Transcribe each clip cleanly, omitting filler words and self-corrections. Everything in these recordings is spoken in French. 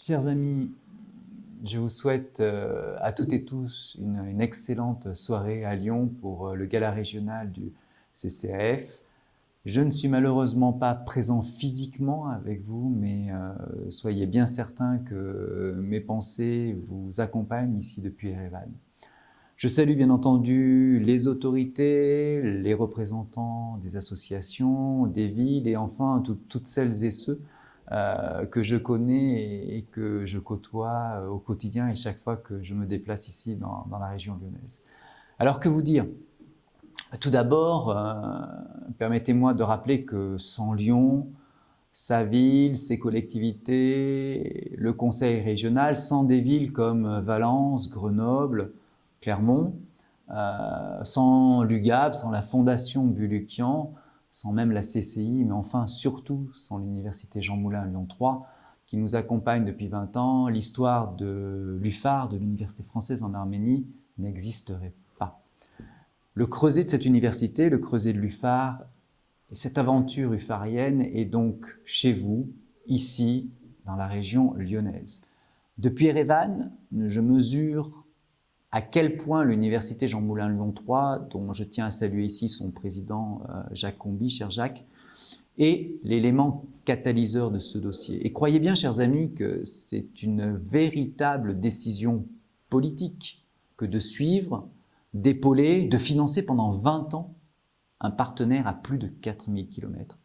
Chers amis, je vous souhaite à toutes et tous une excellente soirée à Lyon pour le gala régional du CCAF. Je ne suis malheureusement pas présent physiquement avec vous, mais soyez bien certains que mes pensées vous accompagnent ici depuis Erevan. Je salue bien entendu les autorités, les représentants des associations, des villes et enfin toutes celles et ceux que je connais et que je côtoie au quotidien et chaque fois que je me déplace ici dans la région lyonnaise. Alors que vous dire? Tout d'abord, permettez-moi de rappeler que sans Lyon, sa ville, ses collectivités, le conseil régional, sans des villes comme Valence, Grenoble, Clermont, sans l'UGAB, sans la Fondation Bulukian, sans même la CCI, mais enfin surtout sans l'Université Jean Moulin Lyon 3, qui nous accompagne depuis 20 ans, l'histoire de l'UFAR, de l'Université française en Arménie, n'existerait pas. Le creuset de cette université, le creuset de l'UFAR, et cette aventure ufarienne est donc chez vous, ici, dans la région lyonnaise. Depuis Erevan, je mesure à quel point l'Université Jean Moulin Lyon 3, dont je tiens à saluer ici son président Jacques Combi, cher Jacques, est l'élément catalyseur de ce dossier. Et croyez bien, chers amis, que c'est une véritable décision politique que de suivre, d'épauler, de financer pendant 20 ans un partenaire à plus de 4000 km.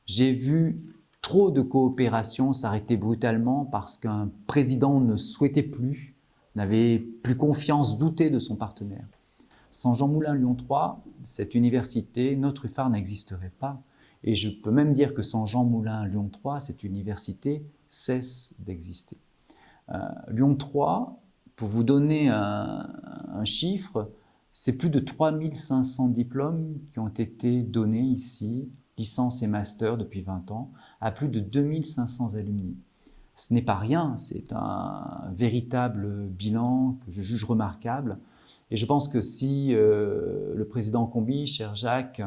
J'ai vu trop de coopérations s'arrêter brutalement parce qu'un président ne souhaitait plus, n'avait plus confiance, doutait de son partenaire. Sans Jean Moulin Lyon 3, cette université, notre UFAR n'existerait pas. Et je peux même dire que sans Jean Moulin Lyon 3, cette université cesse d'exister. Lyon 3, pour vous donner un chiffre, c'est plus de 3500 diplômes qui ont été donnés ici, licence et master depuis 20 ans, à plus de 2500 alumni. Ce n'est pas rien, c'est un véritable bilan que je juge remarquable. Et je pense que si le président Combi, cher Jacques,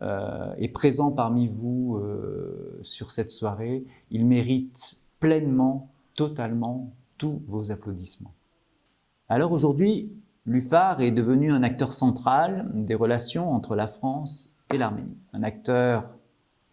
est présent parmi vous sur cette soirée, il mérite pleinement, totalement, tous vos applaudissements. Alors aujourd'hui, l'UFAR est devenu un acteur central des relations entre la France et l'Arménie. Un acteur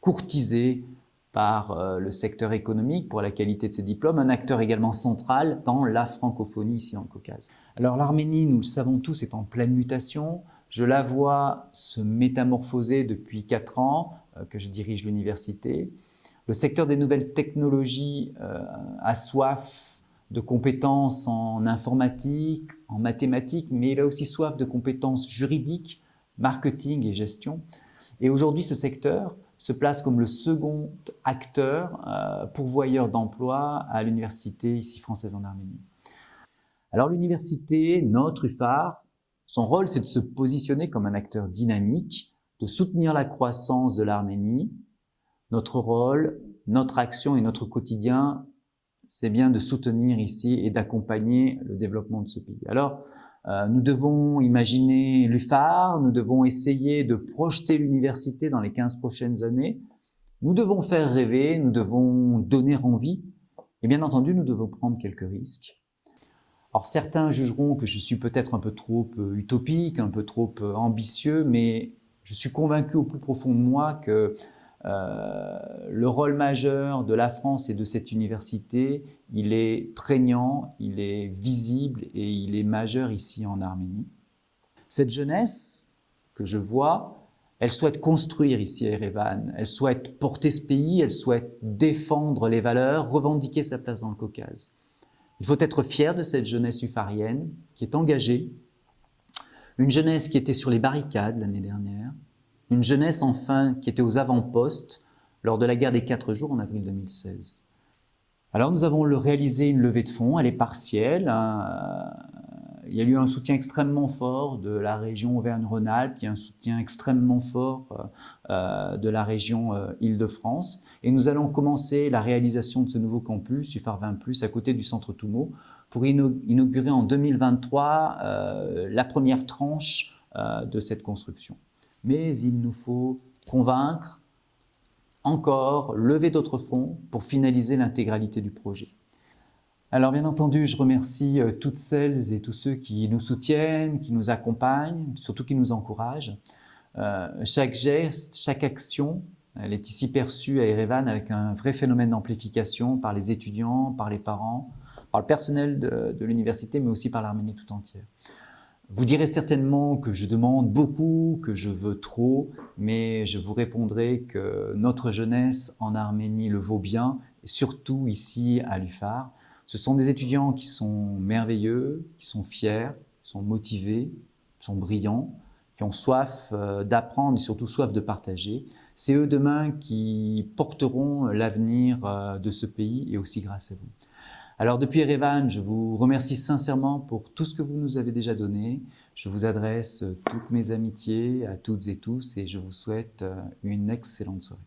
courtisé par le secteur économique pour la qualité de ses diplômes, un acteur également central dans la francophonie ici dans le Caucase. Alors l'Arménie, nous le savons tous, est en pleine mutation. Je la vois se métamorphoser depuis 4 ans que je dirige l'université. Le secteur des nouvelles technologies a soif de compétences en informatique, en mathématiques, mais il a aussi soif de compétences juridiques, marketing et gestion. Et aujourd'hui, ce secteur se place comme le second acteur pourvoyeur d'emplois à l'université ici française en Arménie. Alors l'université, notre UFAR, son rôle c'est de se positionner comme un acteur dynamique, de soutenir la croissance de l'Arménie. Notre rôle, notre action et notre quotidien, c'est bien de soutenir ici et d'accompagner le développement de ce pays. Alors, nous devons imaginer l'UFAR, nous devons essayer de projeter l'université dans les 15 prochaines années, nous devons faire rêver, nous devons donner envie, et bien entendu, nous devons prendre quelques risques. Alors certains jugeront que je suis peut-être un peu trop utopique, un peu trop ambitieux, mais je suis convaincu au plus profond de moi que le rôle majeur de la France et de cette université, il est prégnant, il est visible et il est majeur ici en Arménie. Cette jeunesse que je vois, elle souhaite construire ici à Erevan, elle souhaite porter ce pays, elle souhaite défendre les valeurs, revendiquer sa place dans le Caucase. Il faut être fier de cette jeunesse ufarienne qui est engagée, une jeunesse qui était sur les barricades l'année dernière, une jeunesse enfin qui était aux avant-postes lors de la guerre des 4 jours en avril 2016. Alors nous avons réalisé une levée de fonds, elle est partielle. Il y a eu un soutien extrêmement fort de la région Auvergne-Rhône-Alpes, il y a un soutien extrêmement fort de la région Île-de-France. Et nous allons commencer la réalisation de ce nouveau campus, UFAR 20+, à côté du centre Toumo, pour inaugurer en 2023 la première tranche de cette construction. Mais il nous faut convaincre, encore lever d'autres fonds pour finaliser l'intégralité du projet. Alors bien entendu, je remercie toutes celles et tous ceux qui nous soutiennent, qui nous accompagnent, surtout qui nous encouragent. Chaque geste, chaque action, elle est ici perçue à Erevan avec un vrai phénomène d'amplification par les étudiants, par les parents, par le personnel de l'université, mais aussi par l'Arménie tout entière. Vous direz certainement que je demande beaucoup, que je veux trop, mais je vous répondrai que notre jeunesse en Arménie le vaut bien, et surtout ici à l'UFAR. Ce sont des étudiants qui sont merveilleux, qui sont fiers, qui sont motivés, qui sont brillants, qui ont soif d'apprendre et surtout soif de partager. C'est eux demain qui porteront l'avenir de ce pays et aussi grâce à vous. Alors depuis Erevan, je vous remercie sincèrement pour tout ce que vous nous avez déjà donné. Je vous adresse toutes mes amitiés à toutes et tous et je vous souhaite une excellente soirée.